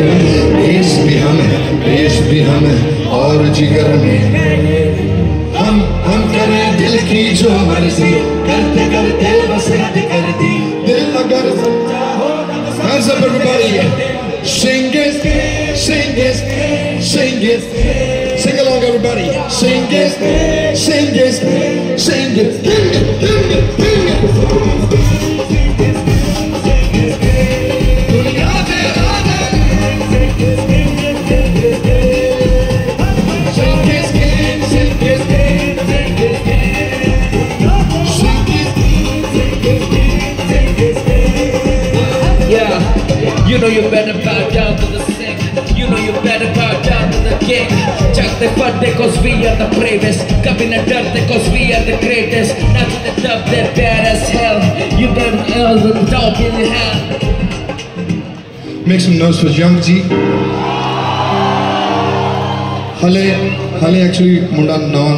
देश भी हमें और जिगर में हम करें दिल की जो मर्जी, करते करते बस हद कर दी। दिल अगर सच्चा हो, hands up everybody, sing it, sing it, sing it, sing along everybody, sing it, sing it, sing it, sing it, sing it, sing it. You know you better bow down to the sing. You know you better bow down to the king. Chakte padde cause we are the bravest. Kabhi na darte cause we are the greatest. Not to the top, they're bad as hell. You better all the top in the hell. Make some noise for Young G. Hale actually munda nawa